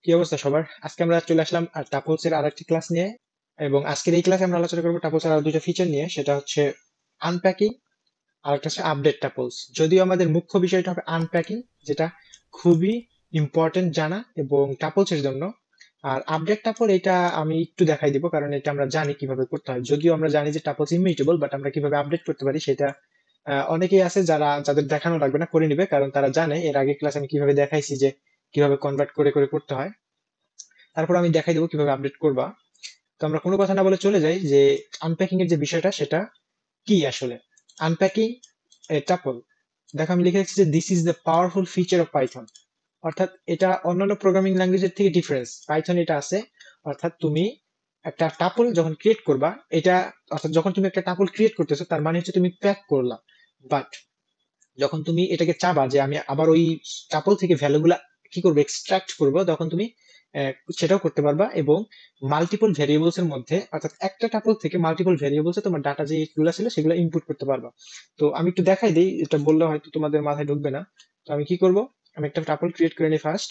কি অবস্থা সবার? আজকে আমরা চলে আসলাম টাপলস এর আরেকটি ক্লাস নিয়ে। এবং আজকের এই ক্লাসে আমরা আলোচনা করবো টাপলস এর আরো দুটো ফিচার নিয়ে। সেটা হচ্ছে আনপ্যাকিং আর একটা হচ্ছে আপডেট টাপলস। যদিও আমাদের মুখ্য বিষয়টা হবে আনপ্যাকিং, যেটা খুবই ইম্পর্টেন্ট জানা এবং টাপলস এর জন্য। আর আপডেট টাপল এটা আমি একটু দেখাই দিব, কারণ এটা আমরা জানি কিভাবে করতে হয়। যদিও আমরা জানি যে টাপলস ইমিউটেবল, বাট আমরা কিভাবে আপডেট করতে পারি সেটা অনেকেই আছে যাদের দেখানো লাগবে না, করে নিবে, কারণ তারা জানে এর আগে ক্লাস আমি কিভাবে দেখাইছি যে কিভাবে কনভার্ট করে করে করতে হয়। তারপর আমি দেখাই দেবো কিভাবে আপডেট করবা। তো আমরা কোনো কথা না বলে চলে যাই যে আনপ্যাকিং এর যে বিষয়টা সেটা কি আসলে। আনপ্যাকিং এ টাপল, দেখো আমি লিখে রাখছি যে this is the powerful feature of Python. অর্থাৎ এটা অন্যান্য প্রোগ্রামিং ল্যাঙ্গুয়েজের থেকে ডিফারেন্স, পাইথন এটা আছে। অর্থাৎ তুমি একটা টাপল যখন ক্রিয়েট করবা, এটা অর্থাৎ যখন তুমি একটা টাপল ক্রিয়েট করতেছো তার মানে হচ্ছে তুমি প্যাক করলা। বাট যখন তুমি এটাকে চাবা যে আমি আবার ওই টাপল থেকে ভ্যালুগুলা কি করবো, এক্সট্রাক্ট করবো, তখন তুমি সেটাও করতে পারবা। এবং মাল্টিপল ভ্যারিয়েবলস এর মধ্যে, অর্থাৎ একটা টাপল থেকে মাল্টিপল ভ্যারিয়েবলস তোমার ডাটা যেগুলো ছিল সেগুলো ইনপুট করতে পারবা। তো আমি একটু দেখাই দিই, এটা বললে হয়তো তোমাদের মাথায় ঢুকবে না। তো আমি কি করব, আমি একটা টাপল ক্রিয়েট করে নিই ফার্স্ট।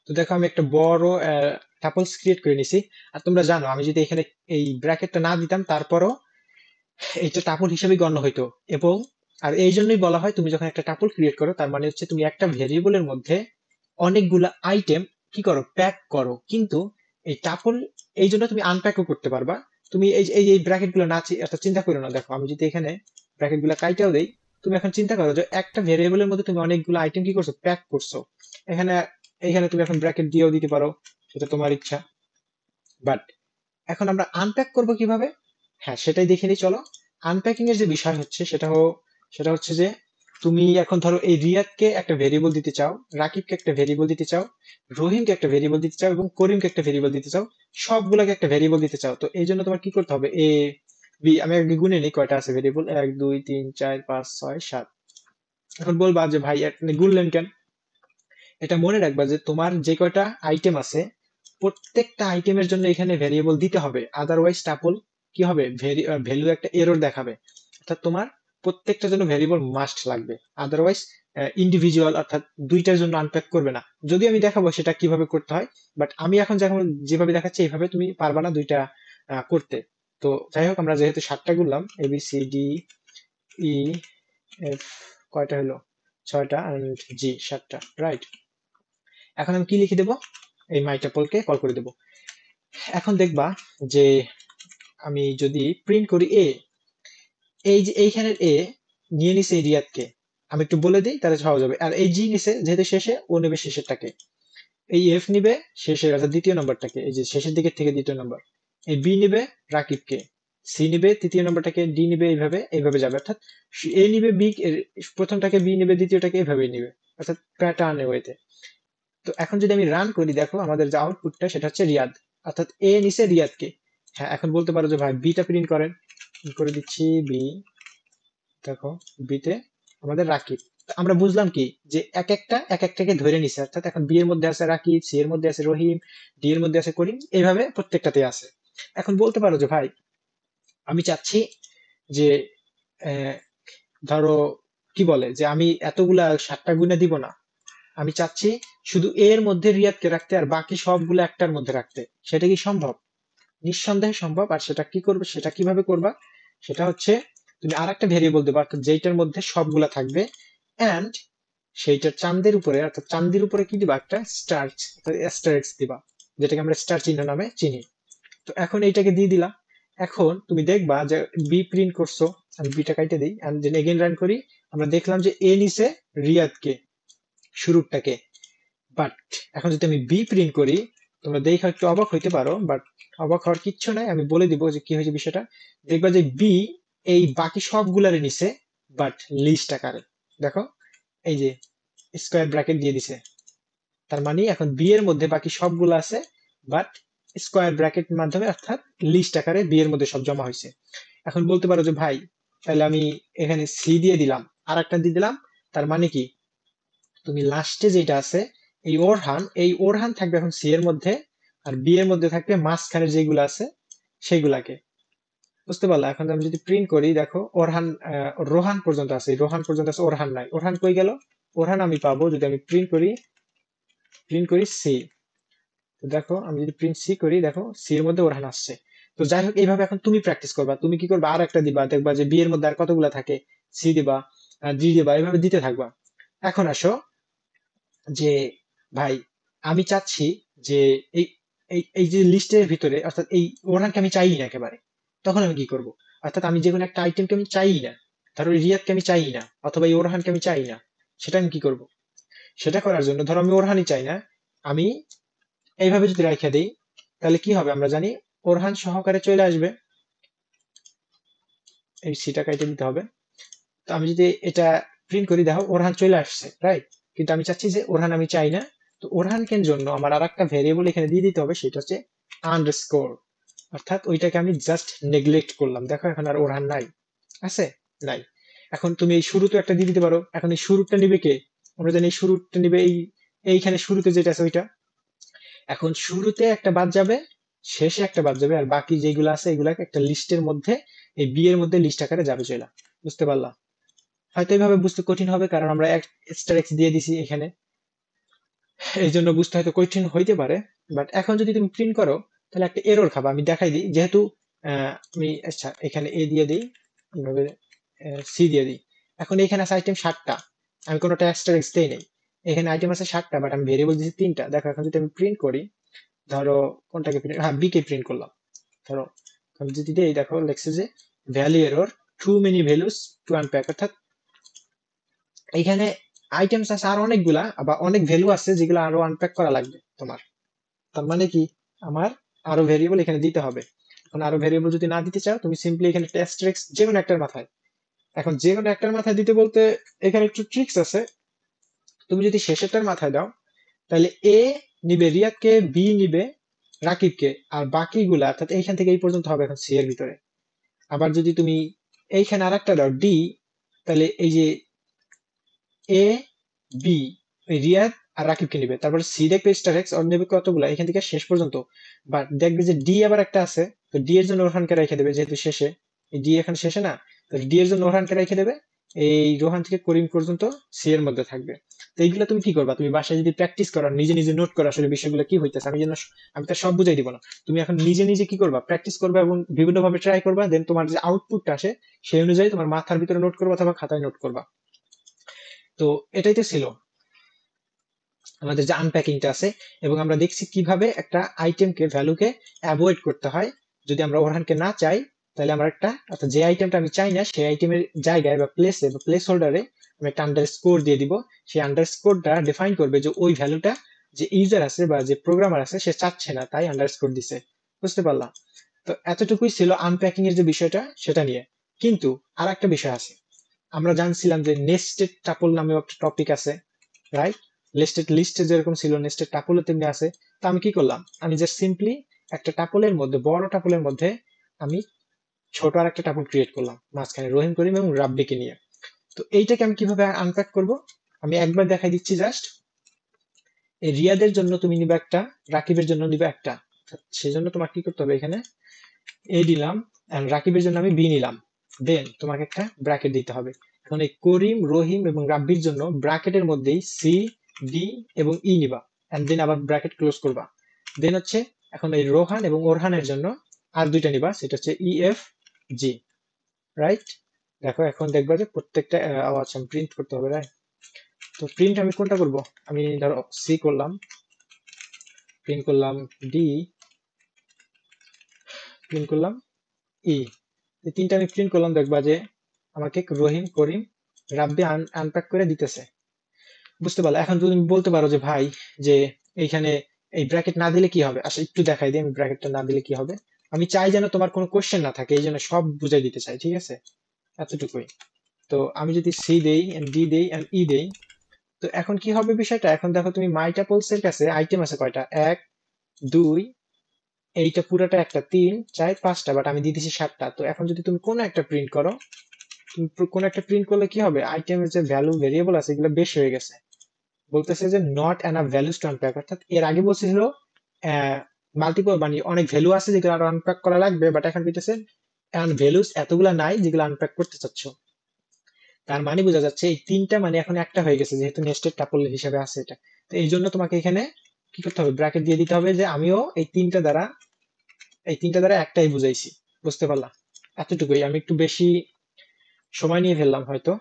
তো দেখো আমি একটা বড় টাপলস ক্রিয়েট করে নিছি। আর তোমরা জানো আমি যদি এখানে এই ব্র্যাকেটটা না দিতাম তারপরও এটা টাপল হিসেবে গণ্য হইতো। এবং আর এই জন্যই বলা হয় তুমি যখন একটা টাপল ক্রিয়েট করো তার মানে হচ্ছে তুমি একটা ভেরিয়েবলের মধ্যে অনেকগুলা আইটেম কি করো, প্যাক করো। কিন্তু এই টাপল এই জন্য তুমি আনপ্যাকও করতে পারবা। তুমি এই ব্র্যাকেট গুলো না অর্থাৎ চিন্তা করো না। দেখো আমি যদি এখানে ব্র্যাকেট গুলা কাইটাও দেই, তুমি এখন চিন্তা করো যে একটা ভেরিয়েবলের মধ্যে তুমি অনেকগুলো আইটেম কি করছো, প্যাক করছো। এখানে এখানে তুমি এখন ব্র্যাকেট দিয়েও দিতে পারো, সেটা তোমার ইচ্ছা। বাট এখন আমরা আনপ্যাক করব কিভাবে, হ্যাঁ সেটাই দেখে নিই চলো। আনপ্যাকিং এর যে বিষয় হচ্ছে সেটা হচ্ছে যে তুমি এখন ধরো এই রিয়াদকে একটা ভেরিয়েবল দিতে চাও, রাকিবকে একটা ভেরিয়েবল দিতে চাও, রহিমকে একটা ভেরিয়েবল দিতে চাও এবং করিমকে একটা ভেরিয়েবল দিতে চাও। সবগুলোকে একটা ভেরিয়েবল দিতে চাও। তো এই জন্য তোমার কি করতে হবে, এ বি, আমি আগে গুনে নিই কয়টা আছে ভেরিয়েবল, 1 2 3 4 5 6 7। এখন বলবা যে ভাই আপনি গুনলেন কেন। এটা মনে রাখবা যে তোমার যে কয়টা আইটেম আছে প্রত্যেকটা আইটেমের জন্য এখানে ভেরিয়েবল দিতে হবে, আদারওয়াইজ টাপল কি হবে, ভ্যালু একটা এরর দেখাবে। অর্থাৎ তোমার প্রত্যেকটার জন্য ভেরিয়েবল মাস্ট লাগবে, আদারওয়াইজ ইন্ডিভিজুয়াল অর্থাৎ দুইটার জন্য আনপ্যাক করবে না। যদি আমি দেখাবো সেটা কিভাবে করতে হয়, বাট আমি এখন যেভাবে দেখাচ্ছি এইভাবে তুমি পারবা না দুইটা করতে। তো যাই হোক, আমরা যেহেতু 7টা গুনলাম, ABCDE F, কয়টা হলো, 6টা, এন্ড G 7টা, রাইট। এখন আমি কি লিখে দেবো, এই মাইটাপলকে কল করে দেবো। এখন দেখবা যে আমি যদি প্রিন্ট করি এ, এই যে এইখানের এ নিয়ে নিছে এই রিয়াদকে, আমি একটু বলে দিই তাহলে সহজ হবে। আর এই জি নিছে যেহেতু শেষে, ও নেবে শেষেরটাকে। এই এফ নিবে শেষের অর্থাৎ দ্বিতীয় নম্বরটাকে, এই যে শেষের দিকের থেকে দ্বিতীয় নম্বর। এই বি নিবে রাকিবকে, সি নিবে তৃতীয় নম্বরটাকে, ডি নিবে, এইভাবে এইভাবে যাবে। অর্থাৎ এ নিবে বি, প্রথমটাকে বি নিবে, দ্বিতীয়টাকে এইভাবেই নিবে, অর্থাৎ প্যাটার্ন ওয়েতে। তো এখন যদি আমি রান করি, দেখো আমাদের যে আউটপুটটা সেটা হচ্ছে রিয়াদ, অর্থাৎ এ নিচে রিয়াদকে। হ্যাঁ এখন বলতে পারো যে ভাই বিটা প্রিন্ট করেন, করে দিচ্ছি বি। দেখো বিতে আমাদের রাকিব। তো আমরা বুঝলাম কি যে এক একটাকে ধরে নিছে, অর্থাৎ এখন বি এর মধ্যে আছে রাকিব, সি এর মধ্যে আছে রহিম, ডি এর মধ্যে আছে করিম, এইভাবে প্রত্যেকটাতে আছে। এখন বলতে পারো যে ভাই আমি চাচ্ছি যে আহ, ধরো কি বলে যে আমি এতগুলা 7টা গুণে দিব না, আমি চাচ্ছি শুধু এর মধ্যে রিয়াদকে রাখতে আর বাকি সবগুলো একটার মধ্যে রাখতে। সেটা কি সম্ভব? নিঃসন্দেহে সম্ভব। আর সেটা কি করবে, সেটা কিভাবে করবা, সেটা হচ্ছে তুমি আর একটা ভেরিয়েবল দেবা অর্থাৎ যেইটার মধ্যে সবগুলা থাকবে। এন্ড সেইটার চাঁদের উপরে অর্থাৎ চাঁদের উপরে কি দিবা, একটা স্টার, স্টার এক্স দিবা, যেটাকে আমরা স্টার চিহ্ন নামে চিনি। তো এখন এইটাকে দিয়ে দিলা। এখন তুমি দেখবা যে বি প্রিন্ট করছো, আমি বিটা কাইটে দিই এন্ড দেন এগেইন রান করি। আমরা দেখলাম যে এ নিছে রিয়াদকে, শুরুরটাকে। বাট এখন যদি আমি বি প্রিন্ট করি, তোমরা দেখে একটু অবাক হইতে পারো, বাট অবাক হওয়ার কিচ্ছু নাই, আমি বলে দিব যে কি হয়েছে বিষয়টা। দেখবা যে বি এই বাকি সবগুলারে নিছে, বাট লিস্ট আকারে। দেখো এই যে স্কোয়ার ব্র্যাকেট দিয়ে দিছে, তার মানে এখন বি এর মধ্যে বাকি সবগুলো আছে, বাট স্কোয়ার ব্র্যাকেট মাধ্যমে, অর্থাৎ লিস্ট আকারে বি এর মধ্যে সব জমা হয়েছে। এখন বলতে পারো যে ভাই তাহলে আমি এখানে সি দিয়ে দিলাম, আর একটা দিয়ে দিলাম, তার মানে কি তুমি লাস্টে যেটা আছে এই ওরহান থাকবে এখন সি এর মধ্যে, আর বি এর মধ্যে থাকবে মাঝখানে যেগুলো আছে সেইগুলাকে। বুঝতে পারলা? এখন আমি যদি প্রিন্ট করি দেখো ওরহান রোহান পর্যন্ত আছে, রোহান পর্যন্ত আছে, ওরহান নাই। ওরহান কই গেল? ওরহান আমি পাবো যদি আমি প্রিন্ট করি সি। তো দেখো আমি যদি প্রিন্ট সি করি, দেখো সি এর মধ্যে ওরহান আসছে। তো যাই হোক, এইভাবে এখন তুমি প্র্যাকটিস করবা। তুমি কি করবা, আর একটা দিবা, দেখবা যে বি এর মধ্যে আর কতগুলা থাকে, সি দিবা, ডি দিবা, এইভাবে দিতে থাকবা। এখন আসো যে ভাই, আমি চাচ্ছি যে এই এই যে লিস্টের ভিতরে, অর্থাৎ এই ওরহানকে আমি চাই না একেবারে। তখন আমি কি করব? অর্থাৎ আমি যে কোনো একটা আইটেমকে আমি চাই না, ধরো এই রিয়াদকে আমি চাই না, অথবা এই ওরহানকে আমি চাই না, সেটা আমি কি করব? সেটা করার জন্য ধরো আমি ওরহানই চাই না, আমি এইভাবে যদি রাইখা দেই, তাহলে কি হবে আমরা জানি, ওরহান সহকারে চলে আসবে। এই সিটা কাইটে দিতে হবে। তো আমি যদি এটা প্রিন্ট করি, দেখো ওরহান চলে আসছে, রাইট? কিন্তু আমি চাচ্ছি যে ওরহান আমি চাই না। তো ওরহানকের জন্য আমার আর একটা ভেরিয়েবল এখানে দিয়ে দিতে হবে, সেটা হচ্ছে আন্ডারস্কোর। অর্থাৎ ওইটাকে আমি জাস্ট নেগলেক্ট করলাম। দেখো এখন আর ওরহান নাই, আছে? নাই। এখন তুমি এই শুরুতে একটা দিয়ে দিতে পারো। এখন এই শুরুটা নিবে কে? আমরা জানি এই শুরুটা নিবে এইখানে শুরুতে যেটা আছে ওইটা। এখন শুরুতে একটা বাদ যাবে, শেষে একটা বাদ যাবে, আর বাকি যেগুলো আছে এগুলাকে একটা লিস্টের মধ্যে, এই বি এর মধ্যে লিস্ট আকারে যাবে চলে। বুঝতে পারলা? হয়তো এইভাবে বুঝতে কঠিন হবে, কারণ আমরা এক্সট্রা এক্স দিয়ে দিছি এখানে, এই জন্য বুঝতে হয়তো কঠিন হইতে পারে। বাট এখন যদি তুমি প্রিন্ট করো, তাহলে একটা এরর খাবা। আমি দেখাই দিই, যেহেতু আমি আচ্ছা এখানে এ দিয়ে দিই, এইভাবে সি দিয়ে দিই। এখন এখানে আছে আইটেম 7টা, আমি কোনোটা এক্সট্রা এক্স দেই নাই। এখানে আইটেম আছে 7টা, বাট আমি ভেরিয়েবল দিয়েছি 3টা। দেখো এখন যদি আমি প্রিন্ট করি, ধরো কোনটাকে প্রিন্ট, হ্যাঁ বি কে প্রিন্ট করলাম। ধরো আমি যদি দিই, দেখো লেখছে যে value error, too many values to unpack. অর্থাৎ এইখানে আইটেমস আছে আর অনেকগুলা, আবার অনেক ভ্যালু আছে যেগুলো আরো আনপ্যাক করা লাগবে তোমার। তার মানে কি, আমার আরো ভেরিয়েবল এখানে দিতে হবে। এখন আরো ভেরিয়েবল যদি না দিতে চাও, তুমি সিম্পলি এখানে টেস্ট্রিক্স যে কোনো একটার মাথায়, এখন যে কোনো একটার মাথায় দিতে বলতে এখানে একটু ট্রিক্স আছে। তুমি যদি শেষেরটার মাথায় দাও, তাহলে এ নিবে রিয়াদকে, বি নিবে রাকিবকে, আর বাকিগুলা অর্থাৎ এইখান থেকে এই পর্যন্ত হবে এখন সি এর ভিতরে। আবার যদি তুমি এইখানে আরেকটা দাও ডি, তাহলে এই যে এ বি, রিয়াদ আর রাকিবকে নিবে, তারপরে সি দেখবে স্টার এক্স ওর নেবে কতগুলা এখান থেকে শেষ পর্যন্ত। বাট দেখবে যে ডি আবার একটা আছে, তো ডি এর জন্য ওরহানকে রেখে দেবে, যেহেতু শেষে, ডি এখন শেষে না, তো ডি এর জন্য ওরহানকে রেখে দেবে। এই রোহান থেকে করিম পর্যন্ত সি এর মধ্যে থাকবে। তো এইগুলো তুমি কি করবা, তুমি বাসায় যদি প্র্যাকটিস করো, নিজে নিজে নোট করো আসলে বিষয়গুলো কি হইতেছে, আমি তো সব বুঝাই দিব না। তুমি এখন নিজে নিজে কি করবা, প্র্যাকটিস করবা এবং বিভিন্ন ভাবে ট্রাই করবা, দেন তোমার যে আউটপুটটা আসে সেই অনুযায়ী তোমার মাথার ভিতরে নোট করবা অথবা খাতায় নোট করবা। তো এটাই তো ছিল আমাদের যে আনপ্যাকিংটা আছে। এবং আমরা দেখছি কিভাবে একটা আইটেমকে ভ্যালুকে অ্যাভয়েড করতে হয়। যদি আমরা ওরহানকে না চাই, তাহলে আমরা একটা, অর্থাৎ যে আইটেমটা আমি চাই না সেই আইটেমের জায়গায় বা প্লেসে বা প্লেস হোল্ডারে আমি একটা আন্ডারস্কোর দিয়ে দিব। সেই আন্ডারস্কোরটা ডিফাইন করবে যে ওই ভ্যালুটা যে ইউজার আছে বা যে প্রোগ্রামার আছে সে চাচ্ছে না, তাই আন্ডারস্কোর দিছে। বুঝতে পারলাম? তো এতটুকুই ছিল আনপ্যাকিং এর যে বিষয়টা সেটা নিয়ে। কিন্তু আর একটা বিষয় আছে, আমরা জানছিলাম যে নেস্টেড টাপল নামে একটা টপিক আছে, রাইট? লিস্টে যেরকম ছিল নেস্টেড টাপলও তেমনি আছে। তো আমি কি করলাম, আমি জাস্ট সিম্পলি একটা টাপলের মধ্যে, বড় টাপলের মধ্যে আমি ছোট আর একটা টাপল ক্রিয়েট করলাম মাঝখানে রহিম করিম এবং রাব্বিকে নিয়ে। তো এইটাকে আমি কিভাবে আনপ্যাক করব, আমি একবার দেখাই দিচ্ছি জাস্ট। এই রিয়াদের জন্য তুমি নিবে একটা, রাকিবের জন্য নিবে একটা। সেজন্য তোমার কি করতে হবে, এখানে এ দিলাম, and রাকিবের জন্য আমি বি নিলাম। দেন তোমাকে একটা ব্র্যাকেট দিতে হবে। এখন এই করিম, রহিম এবং রাব্বির জন্য ব্র্যাকেটের মধ্যেই সি, ডি এবং ই নিবা, এন্ড দেন আবার ব্র্যাকেট ক্লোজ করবা। দেন হচ্ছে এখন এই রোহান এবং ওরহানের জন্য আর দুইটা নিবা, সেটা হচ্ছে ই, এফ, জি, রাইট? দেখো এখন দেখবা যে প্রত্যেকটা আচ্ছা প্রিন্ট করতে হবে, রাইট? তো প্রিন্ট আমি কোনটা করব, আমি ধরো সি করলাম, প্রিন্ট করলাম ডি, প্রিন্ট করলাম ই। এই তিনটা আমি প্রিন্ট করলাম, দেখবা যে আমাকে রহিম, করিম, রাব্বি আনপ্যাক করে দিতেছে। বুঝতে পারলে? এখন তুমি বলতে পারো যে ভাই, যে এইখানে এই ব্র্যাকেট না দিলে কি হবে, আচ্ছা একটু দেখাই দিই আমি ব্র্যাকেটটা না দিলে কি হবে। আমি চাই যেন তোমার কোনো কোশ্চেন না থাকে, এই জন্য সব বুঝাই দিতে চাই, ঠিক আছে? এতটুকুই। তো আমি যদি সি দেই, ডি দেই, ই দেই, তো এখন কি হবে বিষয়টা, এখন দেখো তুমি মাইটাপলস এর কাছে আইটেম আছে কয়টা, 1, 2, এইটা পুরাটা একটা, 3, 4, 5টা, বাট আমি দিয়ে দিছি 7টা। তো এখন যদি তুমি কোনো একটা প্রিন্ট করো, তুমি কোনো একটা প্রিন্ট করলে কি হবে, আইটেমের যে ভ্যালু ভেরিয়েবল আছে এগুলো বেশি হয়ে গেছে। বলতেছে যে not enough values to unpack, অর্থাৎ এর আগে বলছিল মাল্টিপল মানে অনেক ভ্যালু আছে যেগুলো আরো আনপ্যাক করা লাগবে, বাট এখন বলতেছে ভ্যালুস এতগুলা নাই যেগুলো আনপ্যাক করতে চাচ্ছ। তার মানে বোঝা যাচ্ছে এই তিনটা মানে এখন একটা হয়ে গেছে, যেহেতু নেস্টেড টাপল হিসেবে আছে এটা। তো এই জন্য তোমাকে এখানে কি করতে হবে, ব্র্যাকেট দিয়ে দিতে হবে যে আমিও এই তিনটা দ্বারা একটাই বুঝাইছি। বুঝতে পারলাম? এতটুকুই। আমি একটু বেশি সময় নিয়ে ফেললাম হয়তো।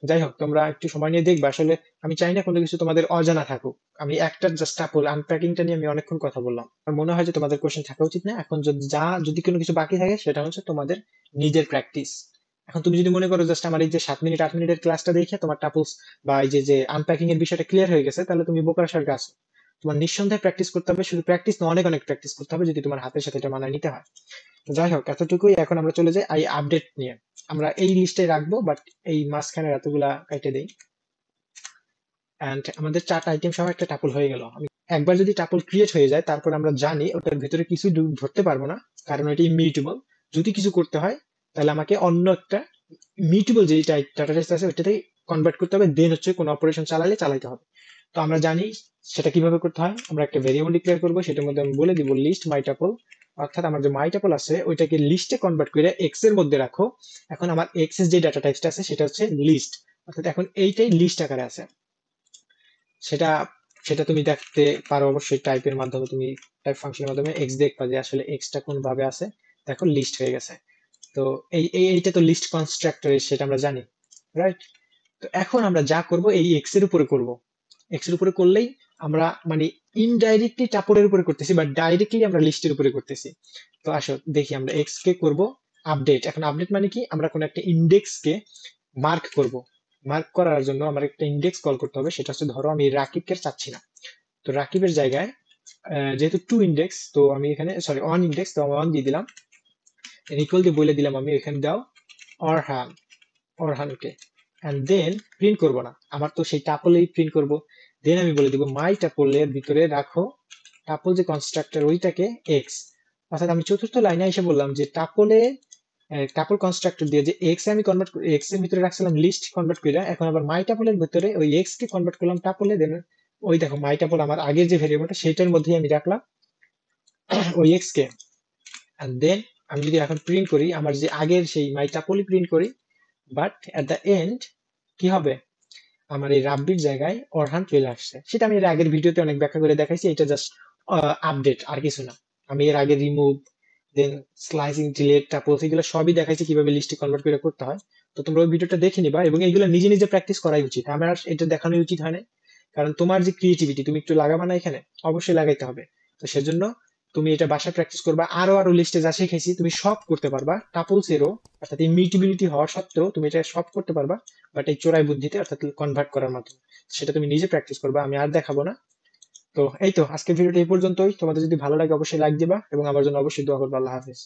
যাই হোক, তোমরা একটু সময় নিয়ে দেখবে। আসলে আমি চাই না কোনো কিছু তোমাদের অজানা থাকুক। আমি একটা জাস্ট টাপল আনপ্যাকিংটা নিয়ে আমি অনেকক্ষণ কথা বললাম। আমার মনে হয় যে তোমাদের কোশ্চেন থাকা উচিত না। এখন যদি কোনো কিছু বাকি থাকে সেটা হচ্ছে তোমাদের নিজের প্র্যাকটিস। এখন তুমি যদি মনে করো জাস্ট আমার এই যে 7 মিনিট 8 মিনিটের ক্লাসটা দেখে তোমার টাপলস বা এই যে যে আনপ্যাকিং এর বিষয়টা ক্লিয়ার হয়ে গেছে, তাহলে তুমি বোকার সরকার আছো। তোমার নিঃসন্দেহে প্র্যাকটিস করতে হবে, শুধু প্র্যাকটিস না, অনেক অনেক প্র্যাকটিস করতে হবে যদি তোমার হাতের সাথে এটা মানায় নিতে হয়। তো যাই হোক, এতটুকুই। এখন আমরা চলে যাই এই আপডেট নিয়ে। আমরা এই লিস্টে রাখবো, বাট এই মাঝখানে এতগুলা কেটে দেই। এন্ড আমাদের 4টা আইটেম সহ একটা টাপল হয়ে গেল। আমি একবার যদি টাপল ক্রিয়েট হয়ে যায়, তারপর আমরা জানি ওটার ভেতরে কিছু ধরতে পারবো না, কারণ এটা ইমিউটেবল। যদি কিছু করতে হয় তাহলে আমাকে অন্য একটা মিউটেবল যে ডাটা টাইপ আছে ওইটাতে কনভার্ট করতে হবে, দেন হচ্ছে কোনো অপারেশন চালাইতে হবে। তো আমরা জানি সেটা কিভাবে করতে হয়। আমরা একটা ভেরিয়েবল ডিক্লেয়ার করবো, সেটার মধ্যে আমি বলে দিব লিস্ট মাই টাপল। অর্থাৎ আমার যে মাই টাপল আছে ওইটাকে লিস্টে কনভার্ট করে এক্স এর মধ্যে রাখো। এখন আমার এক্স এর যে ডাটা টাইপটা আছে সেটা হচ্ছে লিস্ট। অর্থাৎ এখন এইটাই লিস্ট আকারে আছে। সেটা সেটা তুমি দেখতে পারো অবশ্যই টাইপের মাধ্যমে। তুমি টাইপ ফাংশনের মাধ্যমে এক্স দেখবা যে আসলে এক্সটা কোন ভাবে আছে। দেখো লিস্ট হয়ে গেছে। তো এইটা তো লিস্ট কনস্ট্রাক্টর, সেটা আমরা জানি, রাইট? তো এখন আমরা যা করব এই এক্স এর উপরে করব। এক্স এর উপরে করলেই আমরা মানে ইনডাইরেক্টলি টাপলের উপরে করতেছি, বাট ডাইরেক্টলি আমরা লিস্টের উপরে করতেছি। তো আসো দেখি, আমরা এক্স কে করব আপডেট। এখন আপডেট মানে কি, আমরা কোন একটা ইন্ডেক্স কে মার্ক করব। মার্ক করার জন্য আমার একটা ইন্ডেক্স কল করতে হবে। সেটা হচ্ছে, ধরো আমি রাকিবকে চাচ্ছি না, তো রাকিবের জায়গায় যেহেতু টু ইন্ডেক্স, তো আমি এখানে সরি ওয়ান ইন্ডেক্স, তো আমি ওয়ান দিয়ে দিলাম। ইকুয়াল দিয়ে বলে দিলাম আমি এখানে দাও অরহান, অরহানকে। এন্ড দেন প্রিন্ট করব না, আমার তো সেই টাপলেই প্রিন্ট করব। দেন আমি বলে দিব মাই টাপলের ভিতরে রাখো টাপল যে কনস্ট্রাক্টর ওইটাকে এক্স। অর্থাৎ আমি চতুর্থ লাইনে এসে বললাম যে টাপল কনস্ট্রাক্টর দিয়ে যে এক্স আমি কনভার্ট এক্স এর ভিতরে রাখছিলাম লিস্ট কনভার্ট করে, এখন আবার মাই টাপলের ভিতরে ওই এক্স কে কনভার্ট করলাম টাপলে। দেন ওই দেখো মাই টাপল আমার আগের যে ভেরিয়েবলটা সেটার মধ্যেই আমি রাখলাম ওই এক্স কে। এন্ড দেন আমি যদি এখন প্রিন্ট করি, আমার যে আগের সেই মাই টাপলই প্রিন্ট করি, বাট এট দ্য এন্ড কি হবে, আমার এই রাব্বির জায়গায় অরহান চলে আসছে। সেটা আমি এর আগের ভিডিওতে অনেক ব্যাখ্যা করে দেখাইছি। এটা জাস্ট আপডেট, আর কিছু না। আমি এর আগে রিমুভ, দেন স্লাইসিং, ডিলিট, টাপলস এগুলো সবই দেখাইছি কিভাবে লিস্টে কনভার্ট করে করতে হয়। তো তোমরা ওই ভিডিওটা দেখে নিবা, এবং এগুলো নিজে নিজে প্র্যাকটিস করাই উচিত। আমার এটা দেখানো উচিত হয় না, কারণ তোমার যে ক্রিয়েটিভিটি তুমি একটু লাগাবা না এখানে, অবশ্যই লাগাইতে হবে। তো সেজন্য তুমি এটা বাসায় প্র্যাকটিস করবা। আরো আরো লিস্টে যা শিখেছি তুমি সব করতে পারবা টাপলস এরও, অর্থাৎ ইমিউটেবিলিটি হওয়া সত্ত্বেও তুমি এটা সব করতে পারবা। বাট এই চোরাই বুদ্ধিতে, অর্থাৎ কনভার্ট করার মাধ্যমে, সেটা তুমি নিজে প্র্যাকটিস করবা, আমি আর দেখাবো না। তো এই তো আজকের ভিডিওটা এই পর্যন্তই। তোমাদের যদি ভালো লাগে অবশ্যই লাইক দিবা, এবং আমার জন্য অবশ্যই দোয়া করবা। আল্লাহ হাফেজ।